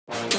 What's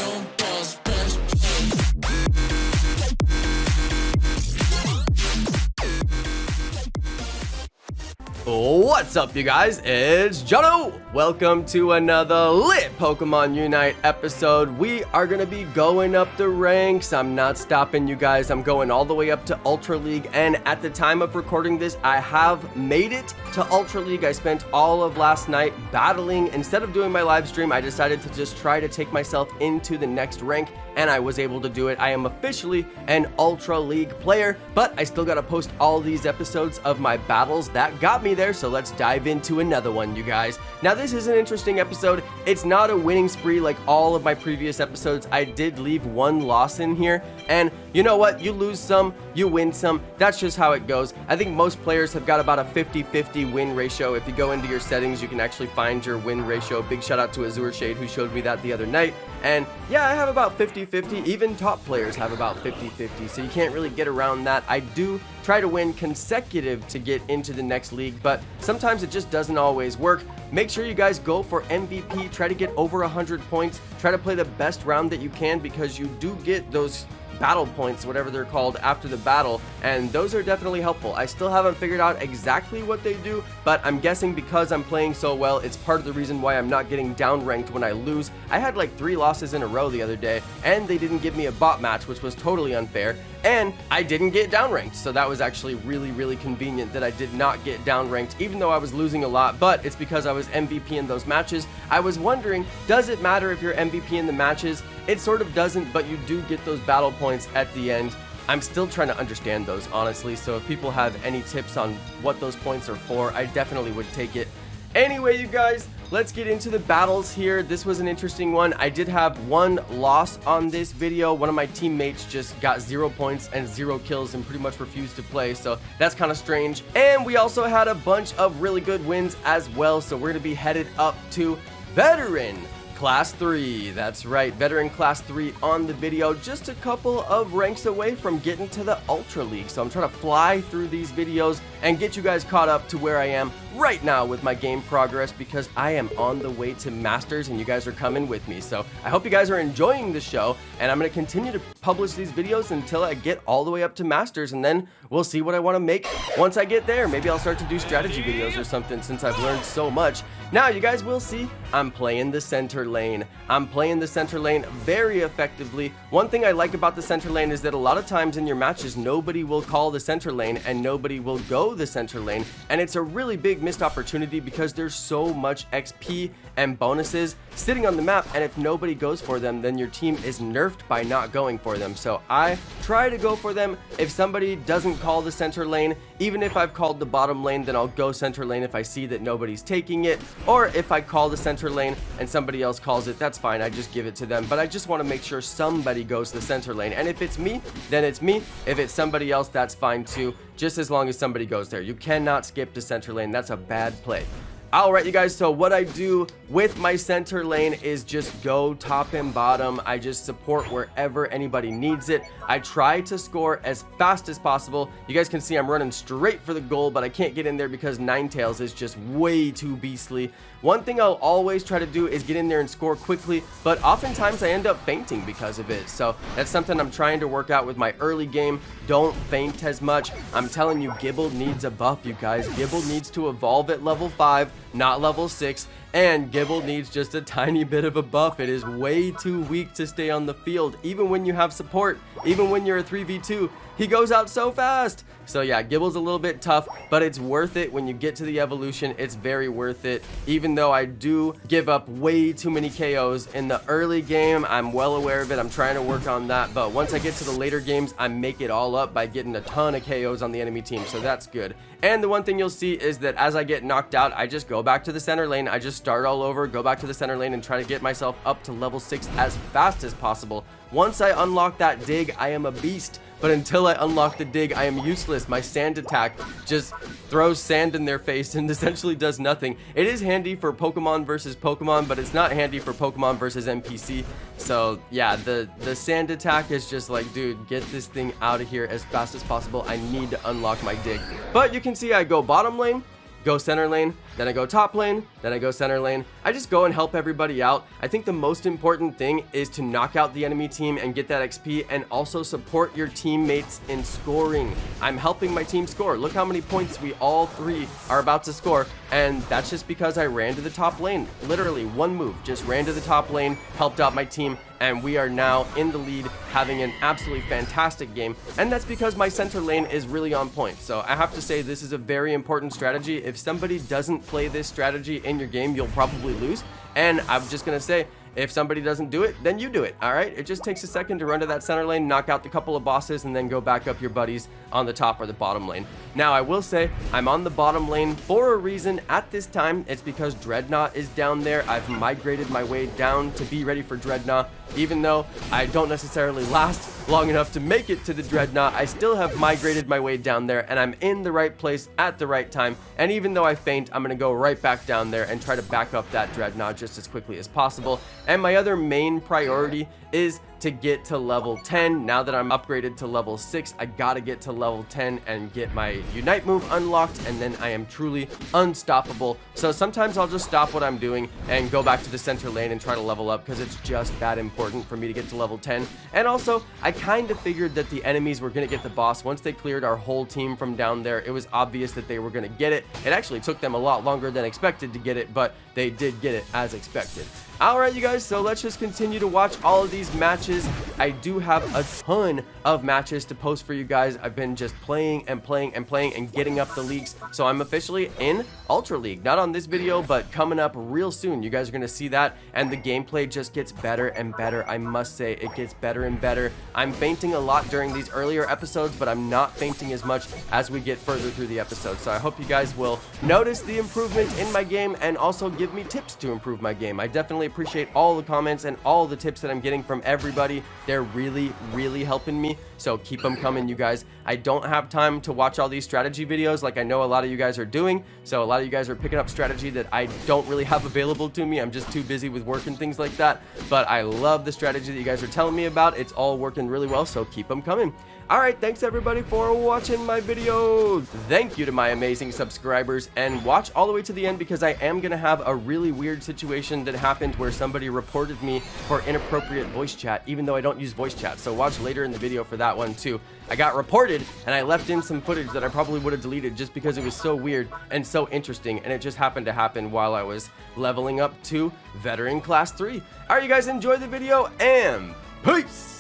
up, you guys? It's Jono. Welcome to another lit Pokemon Unite episode. We are gonna be going up the ranks. I'm not stopping, you guys. I'm going all the way up to Ultra League, and at the time of recording this, I have made it to Ultra League. I spent all of last night battling. Instead of doing my live stream, I decided to just try to take myself into the next rank, and I was able to do it. I am officially an Ultra League player, but I still gotta post all these episodes of my battles that got me there, so let's dive into another one, you guys. Now, this is an interesting episode. It's not a winning spree like all of my previous episodes. I did leave one loss in here, and you know what? You lose some, you win some. That's just how it goes. I think most players have got about a 50-50 win ratio. If you go into your settings, you can actually find your win ratio. Big shout out to Azure Shade, who showed me that the other night. And yeah, I have about 50-50. Even top players have about 50-50, so you can't really get around that. I do try to win consecutive to get into the next league, but sometimes it just doesn't always work. Make sure you guys go for MVP. Try to get over 100 points. Try to play the best round that you can, because you do get those battle points, whatever they're called, after the battle, and those are definitely helpful. I still haven't figured out exactly what they do, but I'm guessing because I'm playing so well, it's part of the reason why I'm not getting down ranked when I lose. I had like 3 losses in a row the other day, and they didn't give me a bot match, which was totally unfair, and I didn't get down ranked, so that was actually really convenient that I did not get down ranked, even though I was losing a lot. But it's because I was MVP in those matches. I was wondering, does it matter if you're MVP in the matches? It sort of doesn't, but you do get those battle points at the end. I'm still trying to understand those, honestly, so if people have any tips on what those points are for, I definitely would take it. Anyway, you guys, let's get into the battles here. This was an interesting one. I did have one loss on this video. One of my teammates just got 0 points and 0 kills and pretty much refused to play, so that's kind of strange. And we also had a bunch of really good wins as well, so we're going to be headed up to Veteran Class 3. That's right, Veteran Class 3 on the video. Just a couple of ranks away from getting to the Ultra League. So I'm trying to fly through these videos and get you guys caught up to where I am right now with my game progress, because I am on the way to Masters and you guys are coming with me. So I hope you guys are enjoying the show, and I'm going to continue to publish these videos until I get all the way up to Masters, and then we'll see what I want to make once I get there. Maybe I'll start to do strategy videos or something, since I've learned so much. Now, you guys will see I'm playing the center lane. I'm playing the center lane very effectively. One thing I like about the center lane is that a lot of times in your matches, nobody will call the center lane and nobody will go the center lane, and it's a really big missed opportunity because there's so much XP and bonuses sitting on the map, and if nobody goes for them, then your team is nerfed by not going for them. So I try to go for them. If somebody doesn't call the center lane, even if I've called the bottom lane, then I'll go center lane if I see that nobody's taking it, or if I call the center lane and somebody else calls it, that's fine, I just give it to them. But I just want to make sure somebody goes to the center lane, and if it's me, then it's me. If it's somebody else, that's fine too, just as long as somebody goes there. You cannot skip the center lane. That's a bad play. Alright, you guys, so what I do with my center lane is just go top and bottom. I just support wherever anybody needs it. I try to score as fast as possible. You guys can see I'm running straight for the goal, but I can't get in there because Ninetales is just way too beastly. One thing I'll always try to do is get in there and score quickly, but oftentimes I end up fainting because of it. So that's something I'm trying to work out with my early game. Don't faint as much. I'm telling you, Gibble needs a buff, you guys. Gibble needs to evolve at level 5, not level 6, and Gibble needs just a tiny bit of a buff. It is way too weak to stay on the field, even when you have support, even when you're a 3v2. He goes out so fast. So yeah, Gibble's a little bit tough, but it's worth it when you get to the evolution. It's very worth it, even though I do give up way too many KOs in the early game. I'm well aware of it. I'm trying to work on that, but once I get to the later games, I make it all up by getting a ton of KOs on the enemy team, so that's good. And the one thing you'll see is that as I get knocked out, I just go back to the center lane. I just start all over, go back to the center lane, and try to get myself up to level 6 as fast as possible. Once I unlock that dig, I am a beast. But until I unlock the dig, I am useless. My sand attack just throws sand in their face and essentially does nothing. It is handy for Pokemon versus Pokemon, but it's not handy for Pokemon versus NPC. So yeah, the sand attack is just like, dude, get this thing out of here as fast as possible. I need to unlock my dig. But you can see I go bottom lane, go center lane, then I go top lane, then I go center lane. I just go and help everybody out. I think the most important thing is to knock out the enemy team and get that XP, and also support your teammates in scoring. I'm helping my team score. Look how many points we all three are about to score, and that's just because I ran to the top lane. Literally one move, just ran to the top lane, helped out my team, and we are now in the lead, having an absolutely fantastic game. And that's because my center lane is really on point. So I have to say, this is a very important strategy. If somebody doesn't play this strategy in your game, you'll probably lose. And I'm just gonna say, if somebody doesn't do it, then you do it, all right? It just takes a second to run to that center lane, knock out the couple of bosses, and then go back up your buddies on the top or the bottom lane. Now, I will say, I'm on the bottom lane for a reason at this time. It's because Dreadnought is down there. I've migrated my way down to be ready for Dreadnought. Even though I don't necessarily last long enough to make it to the Dreadnought, I still have migrated my way down there, and I'm in the right place at the right time. And even though I faint, I'm gonna go right back down there and try to back up that Dreadnought just as quickly as possible. And my other main priority is to get to level 10. Now that I'm upgraded to level 6, I gotta get to level 10 and get my Unite move unlocked, and then I am truly unstoppable. So sometimes I'll just stop what I'm doing and go back to the center lane and try to level up, because it's just that important for me to get to level 10. And also, I kind of figured that the enemies were gonna get the boss. Once they cleared our whole team from down there, it was obvious that they were gonna get it. It actually took them a lot longer than expected to get it, but they did get it as expected. Alright, you guys, so let's just continue to watch all of these matches. I do have a ton of matches to post for you guys. I've been just playing and playing and playing and getting up the leagues. So I'm officially in Ultra League. Not on this video, but coming up real soon. You guys are going to see that, and the gameplay just gets better and better. I must say, it gets better and better. I'm fainting a lot during these earlier episodes, but I'm not fainting as much as we get further through the episode. So I hope you guys will notice the improvement in my game and also give me tips to improve my game. I definitely appreciate all the comments and all the tips that I'm getting from everybody. They're really helping me, so keep them coming, you guys. I don't have time to watch all these strategy videos like I know a lot of you guys are doing, so a lot of you guys are picking up strategy that I don't really have available to me. I'm just too busy with work and things like that, but I love the strategy that you guys are telling me about. It's all working really well, so keep them coming. Alright, thanks everybody for watching my video. Thank you to my amazing subscribers, and watch all the way to the end, because I am going to have a really weird situation that happened where somebody reported me for inappropriate voice chat, even though I don't use voice chat. So watch later in the video for that one too. I got reported, and I left in some footage that I probably would have deleted just because it was so weird and so interesting, and it just happened to happen while I was leveling up to Veteran Class 3. Alright, you guys, enjoy the video, and peace!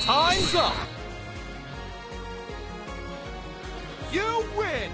Time's up! You win!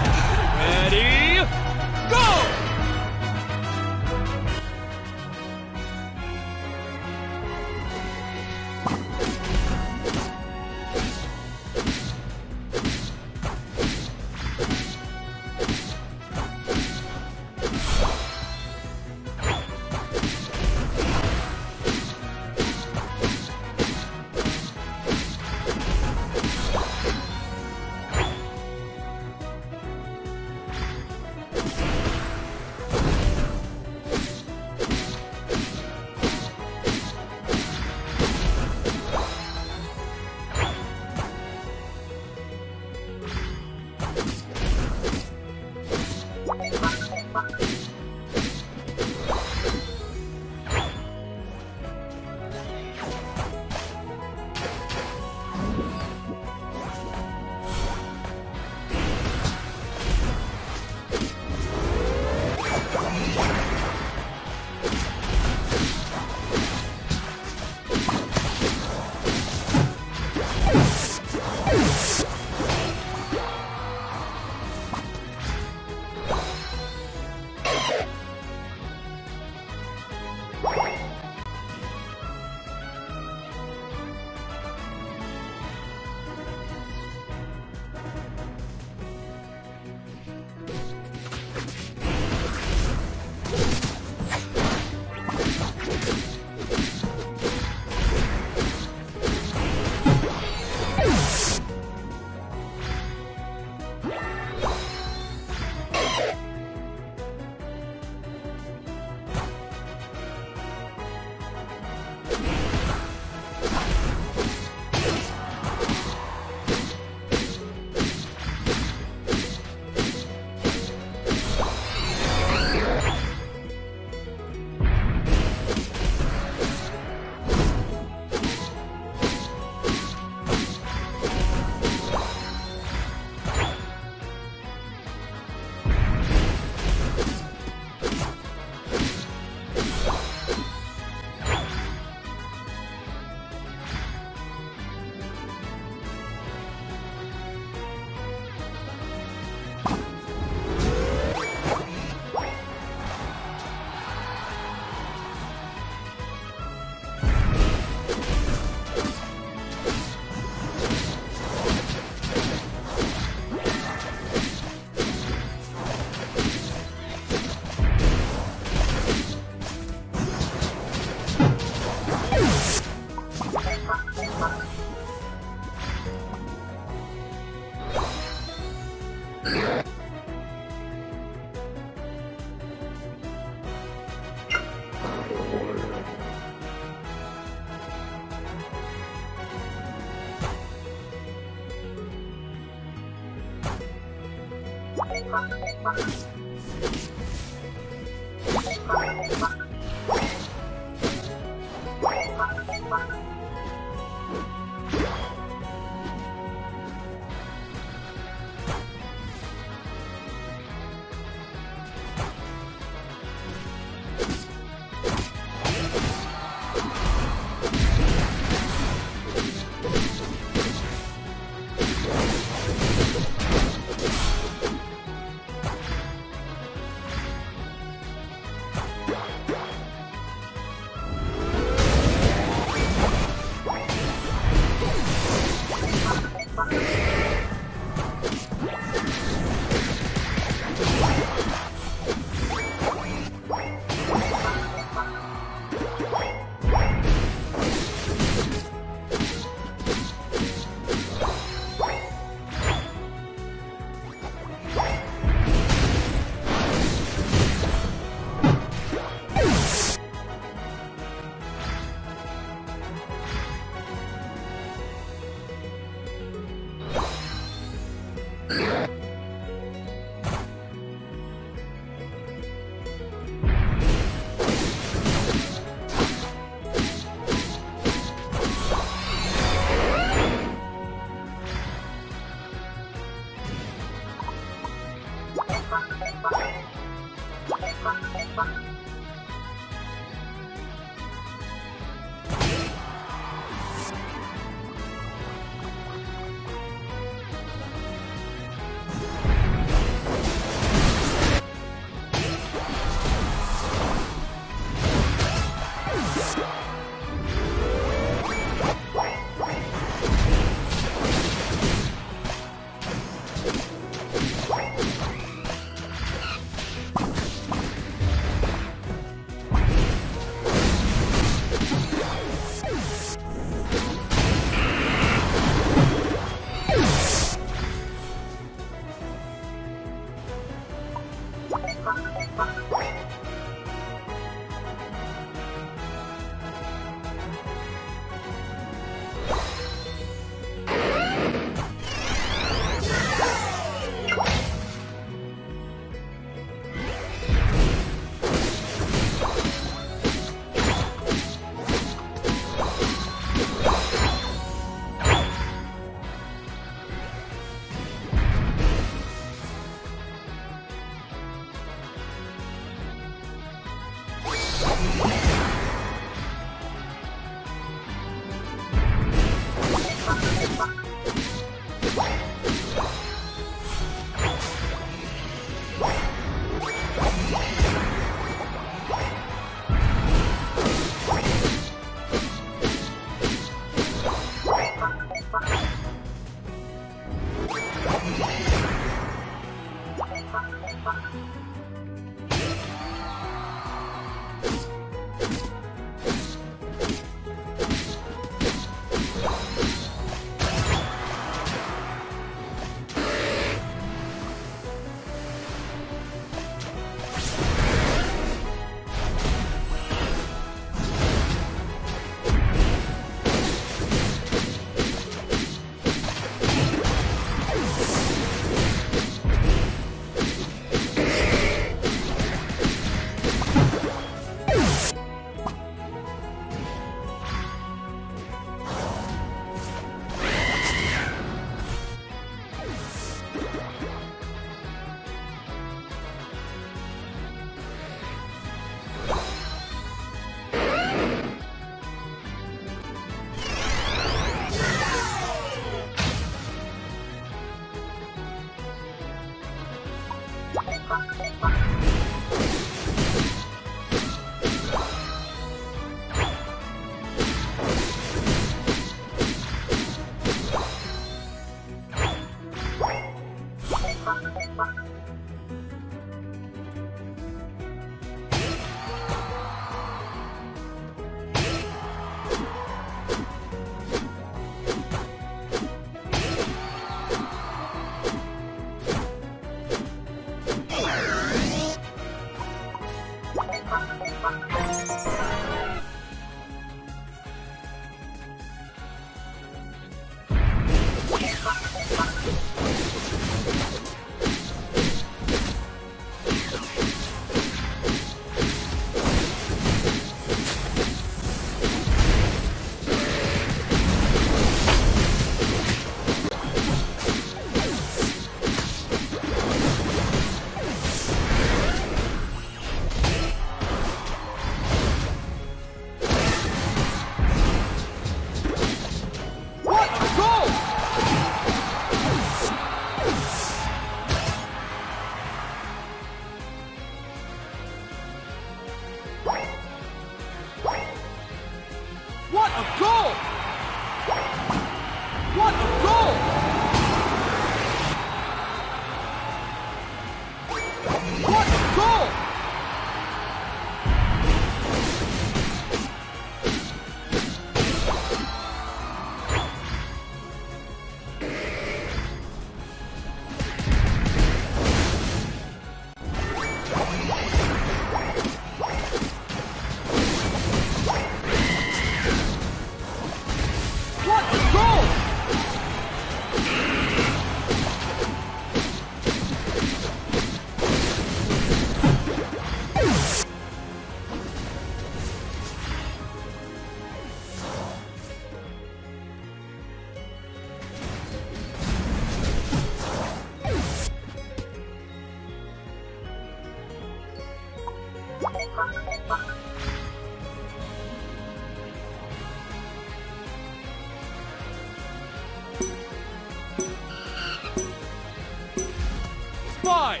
5,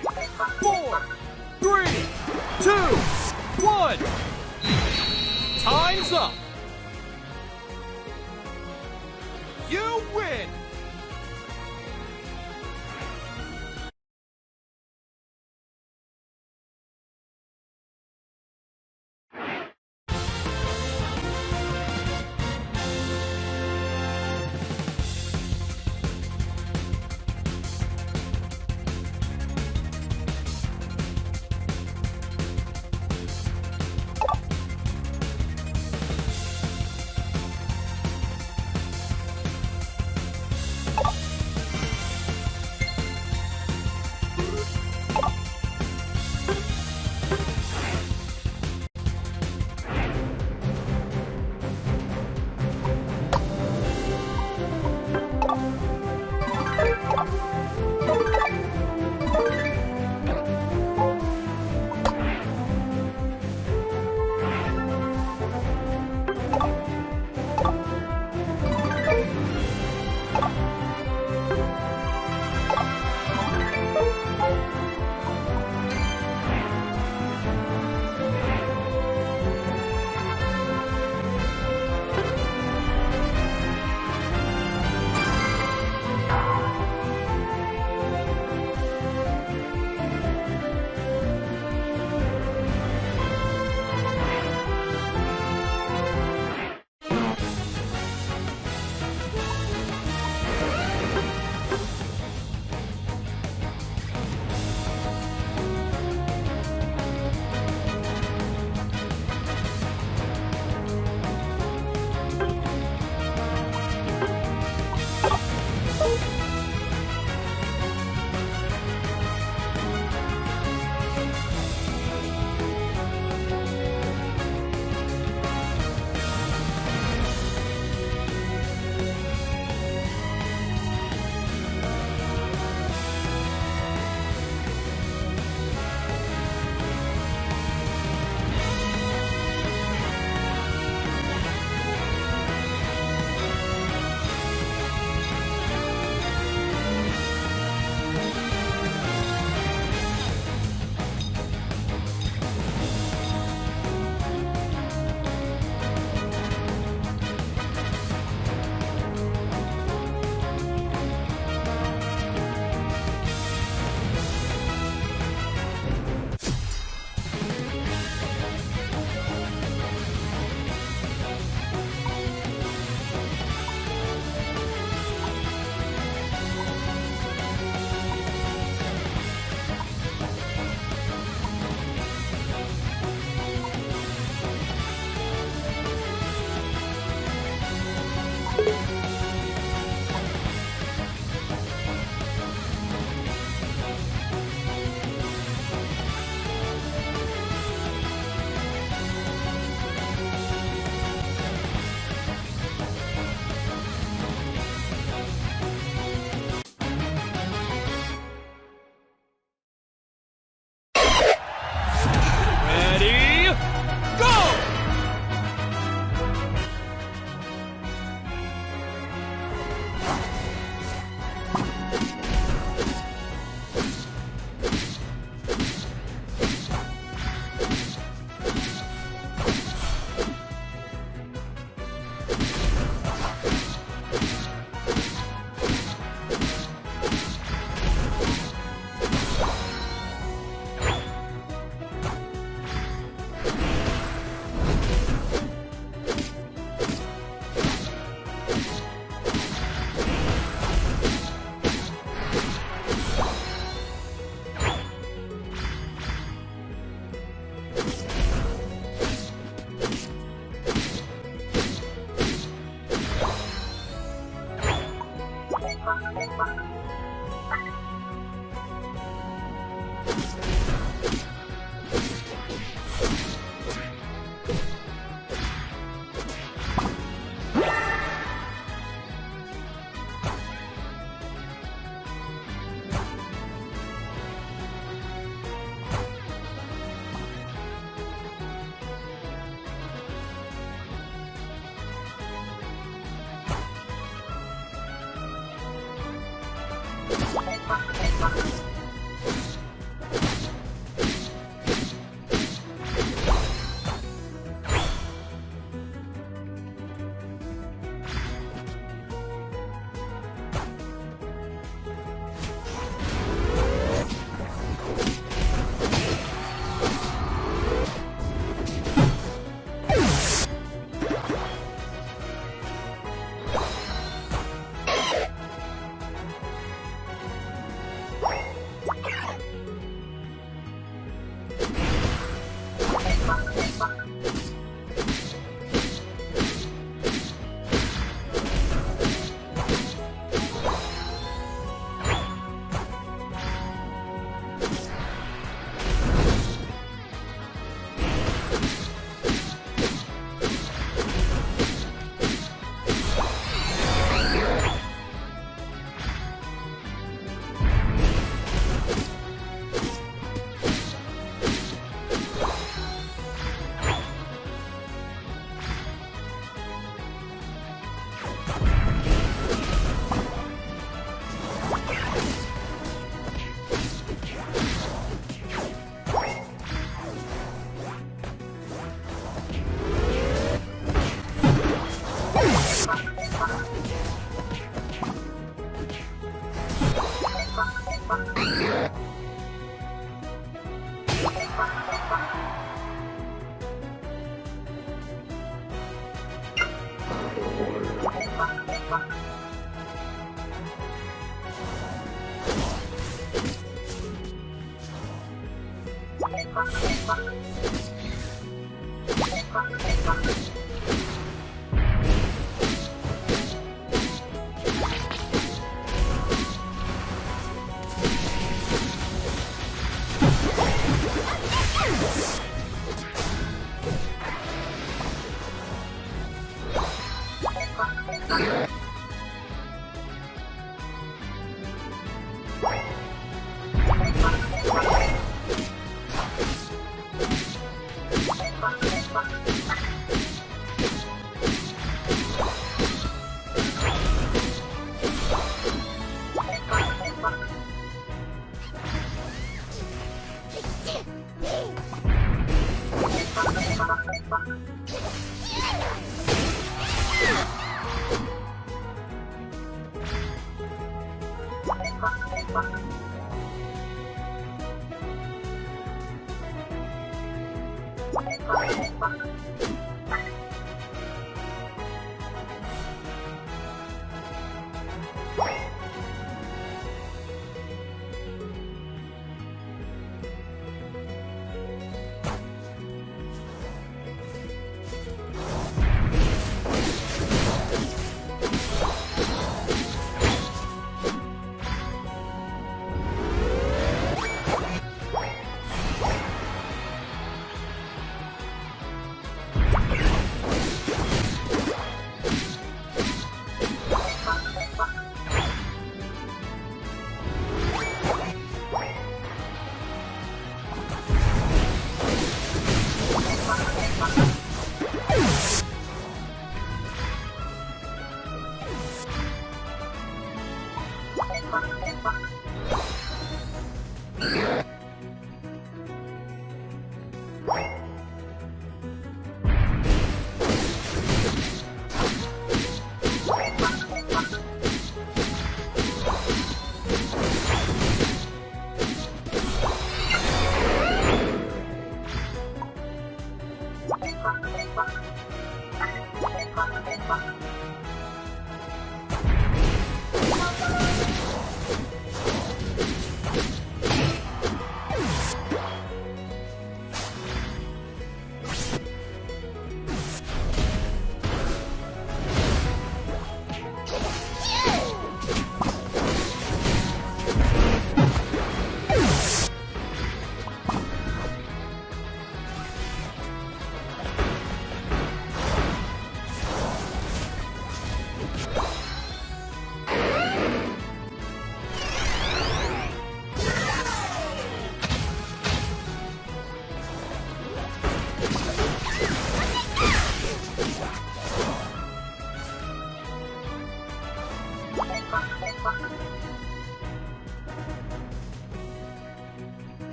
4, 3, 2, 1. Time's up. You win.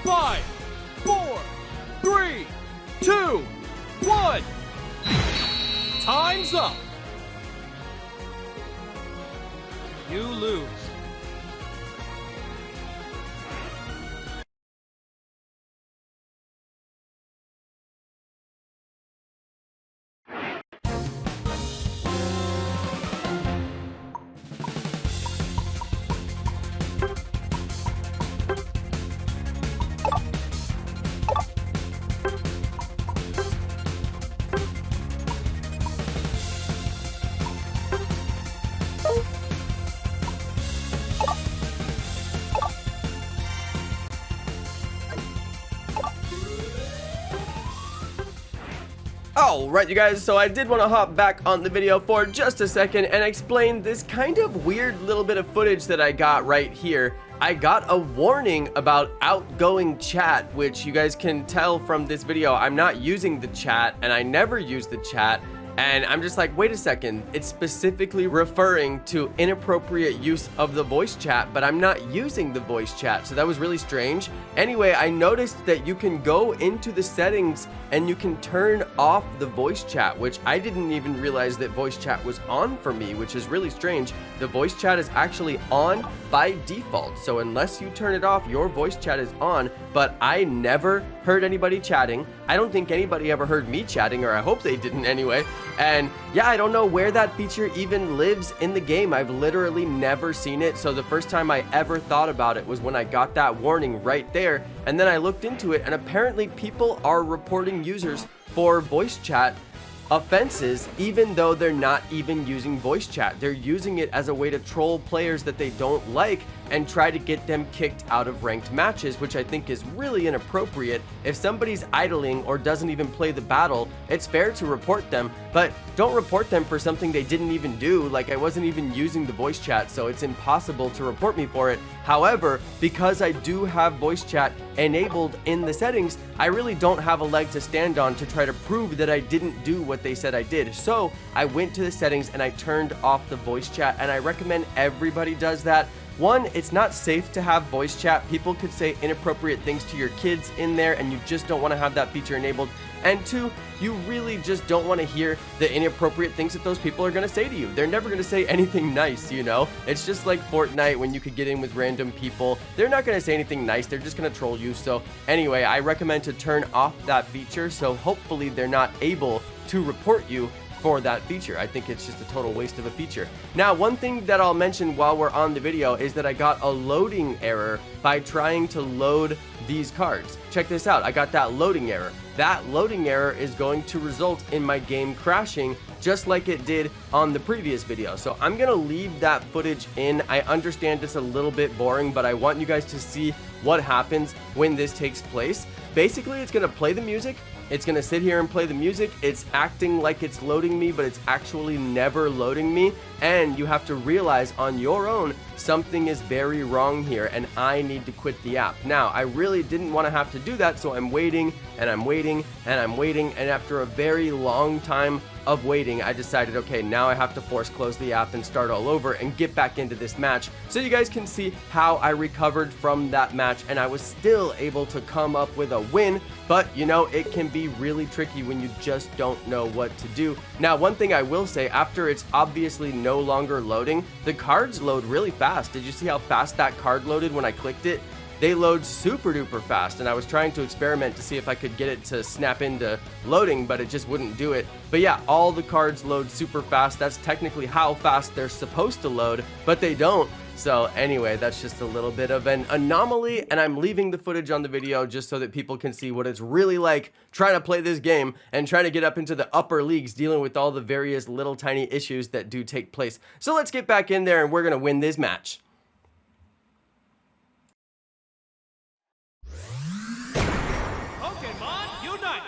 5, 4, 3, 2, 1. Time's up. You lose. Alright you guys, so I did want to hop back on the video for just a second and explain this kind of weird little bit of footage that I got right here. I got a warning about outgoing chat, which you guys can tell from this video. I'm not using the chat, and I never use the chat. And I'm just like, wait a second, it's specifically referring to inappropriate use of the voice chat, but I'm not using the voice chat, so that was really strange. Anyway, I noticed that you can go into the settings and you can turn off the voice chat, which I didn't even realize that voice chat was on for me, which is really strange. the voice chat is actually on by default. So unless you turn it off, your voice chat is on, but I never heard anybody chatting. I don't think anybody ever heard me chatting, or I hope they didn't anyway. And yeah, I don't know where that feature even lives in the game. I've literally never seen it. So the first time I ever thought about it was when I got that warning right there. And then I looked into it, and apparently people are reporting users for voice chat offenses, even though they're not even using voice chat. They're using it as a way to troll players that they don't like and try to get them kicked out of ranked matches, which I think is really inappropriate. If somebody's idling or doesn't even play the battle, it's fair to report them, but don't report them for something they didn't even do. Like, I wasn't even using the voice chat, so it's impossible to report me for it. However, because I do have voice chat enabled in the settings, I really don't have a leg to stand on to try to prove that I didn't do what they said I did. So I went to the settings and I turned off the voice chat, and I recommend everybody does that. One, it's not safe to have voice chat. People could say inappropriate things to your kids in there, and you just don't want to have that feature enabled. And two, you really just don't want to hear the inappropriate things that those people are going to say to you. They're never going to say anything nice, you know? It's just like Fortnite when you could get in with random people. They're not going to say anything nice. They're just going to troll you. So anyway, I recommend to turn off that feature, so hopefully they're not able to report you for that feature. I think it's just a total waste of a feature. Now, one thing that I'll mention while we're on the video is that I got a loading error by trying to load these cards. Check this out. I got that loading error. That loading error is going to result in my game crashing just like it did on the previous video. So I'm gonna leave that footage in. I understand it's a little bit boring, but I want you guys to see what happens when this takes place. Basically, it's gonna play the music. It's gonna sit here and play the music. It's acting like it's loading me, but it's actually never loading me. And you have to realize on your own, something is very wrong here, and I need to quit the app. Now, I really didn't want to have to do that, so I'm waiting, and I'm waiting, and I'm waiting, and after a very long time of waiting, I decided, okay, now I have to force close the app and start all over and get back into this match, so you guys can see how I recovered from that match, and I was still able to come up with a win. But you know, it can be really tricky when you just don't know what to do. Now, one thing I will say, after it's obviously no longer loading, the cards load really fast. Did you see how fast that card loaded when I clicked it? They load super duper fast, and I was trying to experiment to see if I could get it to snap into loading, but it just wouldn't do it. But yeah, all the cards load super fast. That's technically how fast they're supposed to load, but they don't. So anyway, that's just a little bit of an anomaly, and I'm leaving the footage on the video just so that people can see what it's really like trying to play this game and trying to get up into the upper leagues, dealing with all the various little tiny issues that do take place. So let's get back in there, and we're gonna win this match. Pokemon Unite!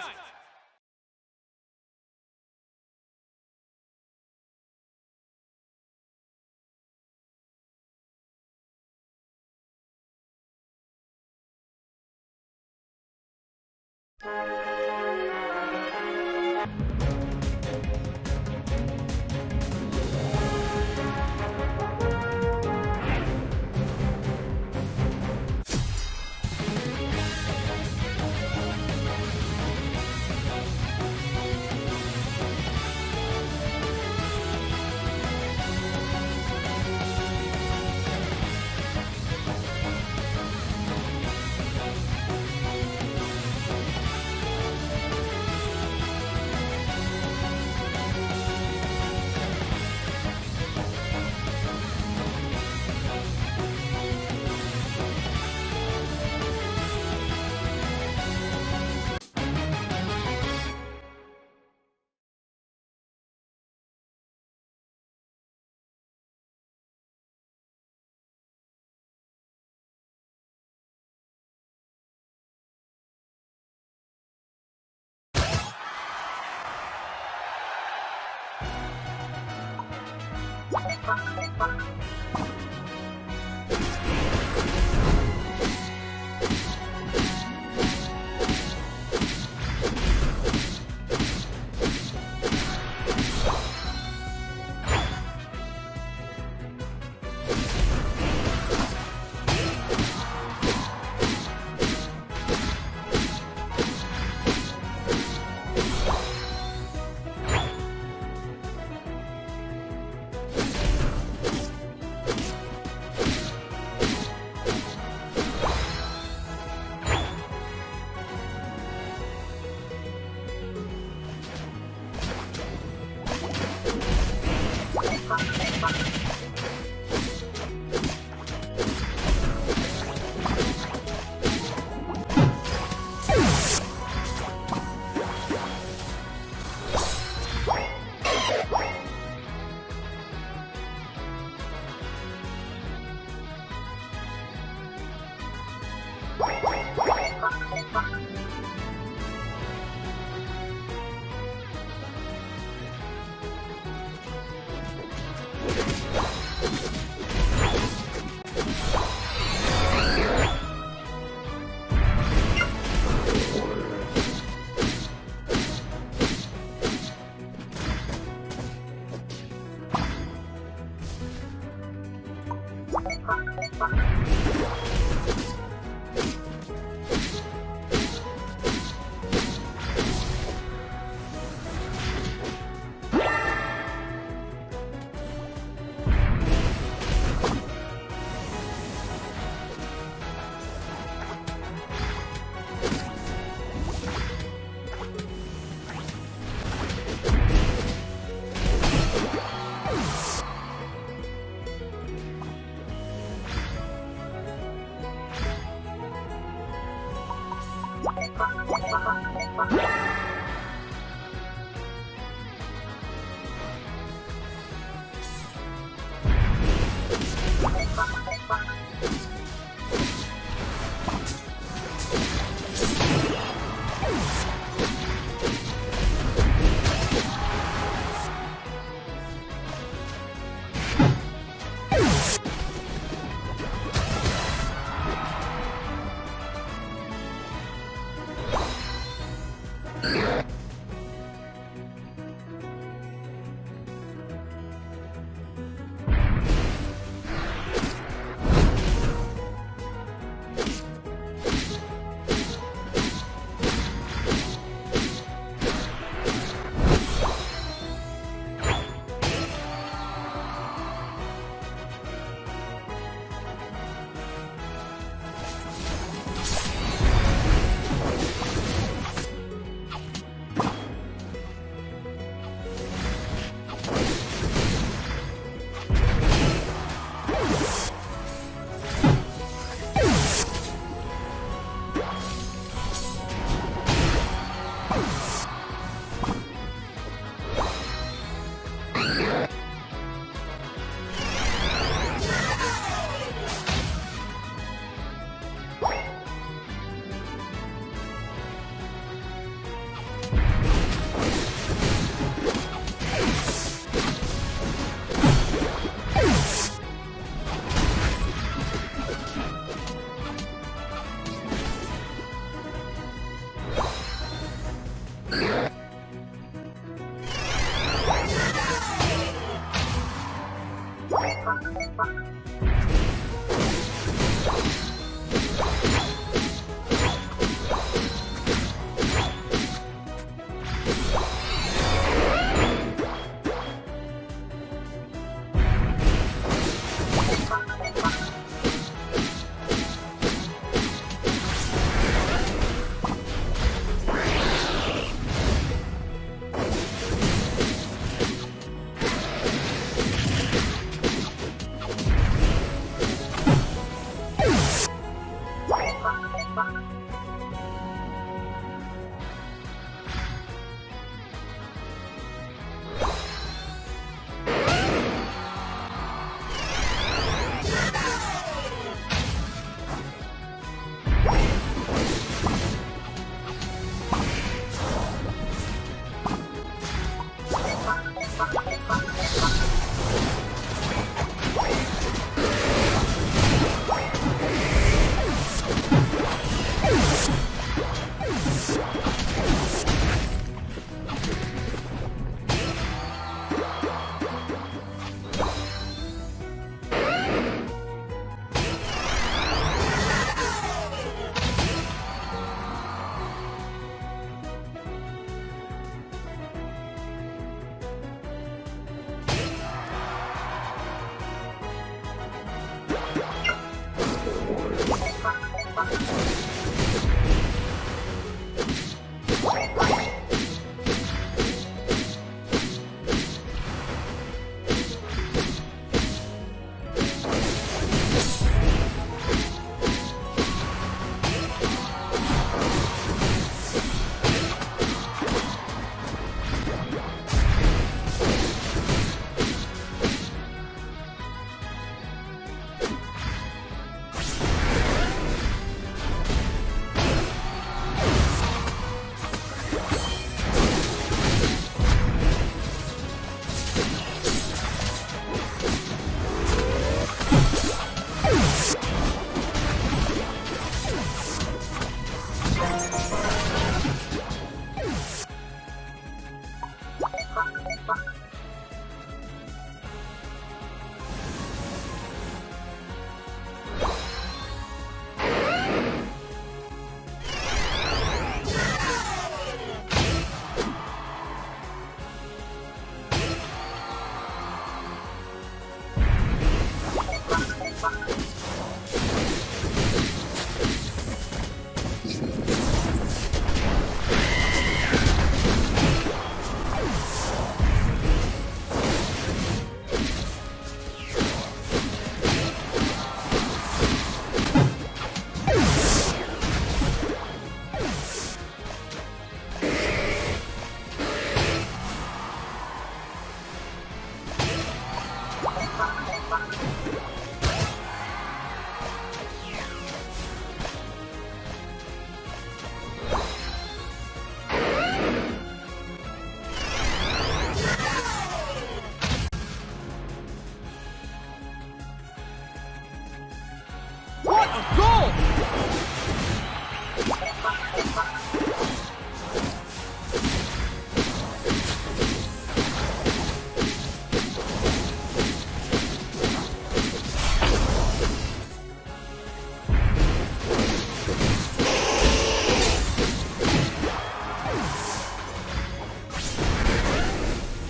What a goal!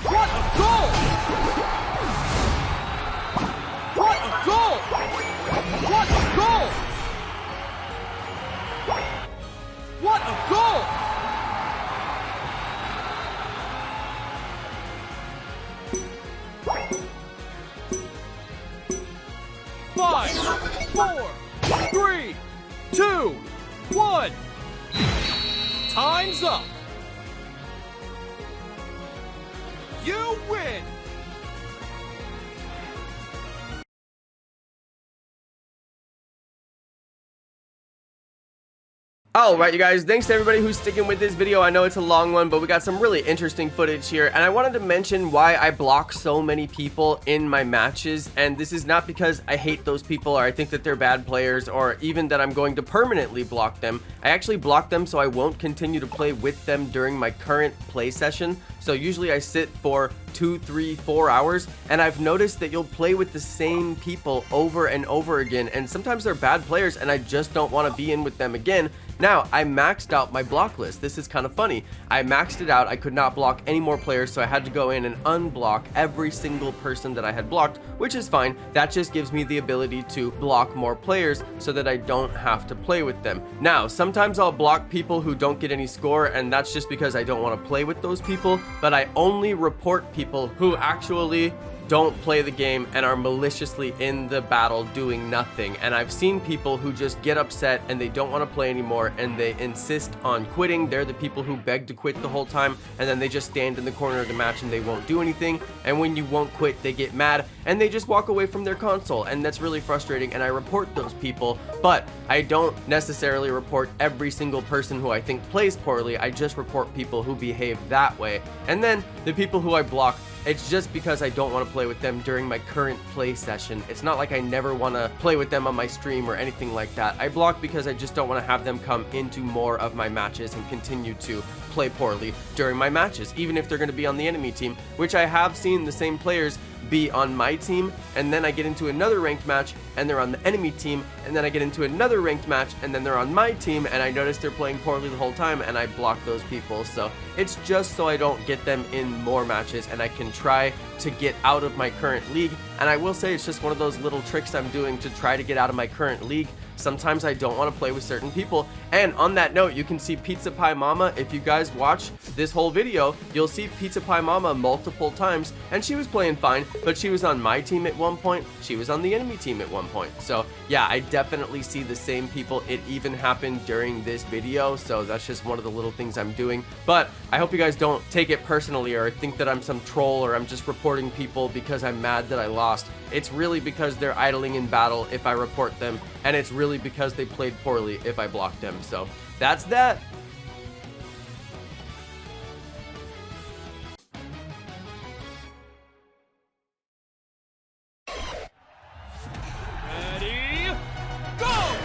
What a goal! What a goal! What a goal! What a goal! Five, four, three, two, one. Time's up. You win. Alright you guys, thanks to everybody who's sticking with this video. I know it's a long one, but we got some really interesting footage here, and I wanted to mention why I block so many people in my matches. And this is not because I hate those people or I think that they're bad players or even that I'm going to permanently block them. I actually block them so I won't continue to play with them during my current play session. So usually I sit for 2, 3, 4 hours, and I've noticed that you'll play with the same people over and over again, and sometimes they're bad players and I just don't want to be in with them again. Now, I maxed out my block list. This is kind of funny. I maxed it out. I could not block any more players, so I had to go in and unblock every single person that I had blocked, which is fine. That just gives me the ability to block more players so that I don't have to play with them. Now, sometimes I'll block people who don't get any score, and that's just because I don't want to play with those people, but I only report people who actually don't play the game and are maliciously in the battle doing nothing. And I've seen people who just get upset and they don't want to play anymore and they insist on quitting. They're the people who beg to quit the whole time, and then they just stand in the corner of the match and they won't do anything. And when you won't quit, they get mad and they just walk away from their console, and that's really frustrating. And I report those people, but I don't necessarily report every single person who I think plays poorly. I just report people who behave that way. And then the people who I block, it's just because I don't want to play with them during my current play session. It's not like I never want to play with them on my stream or anything like that. I block because I just don't want to have them come into more of my matches and continue to play poorly during my matches, even if they're going to be on the enemy team, which I have seen the same players be on my team, and then I get into another ranked match and they're on the enemy team, and then I get into another ranked match and then they're on my team, and I notice they're playing poorly the whole time, and I block those people. So it's just so I don't get them in more matches and I can try to get out of my current league. And I will say it's just one of those little tricks I'm doing to try to get out of my current league. Sometimes I don't want to play with certain people. And on that note, you can see Pizza Pie Mama. If you guys watch this whole video, you'll see Pizza Pie Mama multiple times, and she was playing fine, but she was on my team at one point. She was on the enemy team at one point. So yeah, I definitely see the same people. It even happened during this video, so that's just one of the little things I'm doing. But I hope you guys don't take it personally or think that I'm some troll or I'm just reporting people because I'm mad that I lost. It's really because they're idling in battle if I report them, and it's really because they played poorly if I block them. So that's that. Ready, go!